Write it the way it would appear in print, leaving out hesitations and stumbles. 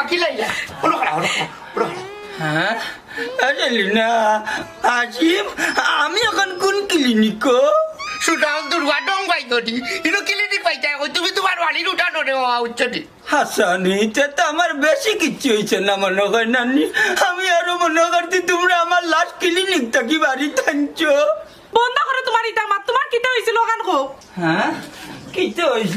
বাকি লাইলা হলো করা হলো হলো হ্যাঁ না আসিম আমি এখন কোন ক্লিনিক সুটাও দুর্গা ডং পাই গটি ইনো ক্লিনিক পাইতা কই তুমি তোমার বাড়ির উঠানো রে উচ্চটি হাসানি তো আমার বেশি কিচ্ছু হয়েছে না মনে হয় নানি আমি আরো মনে করছি তোমরা আমার লাস্ট ক্লিনিক থাকি বাড়ি টানছো বন্ধ করো তোমার ইটা মাত তোমার কিটা হয়েছিল ওখান খো হ্যাঁ কি তো হয়েছিল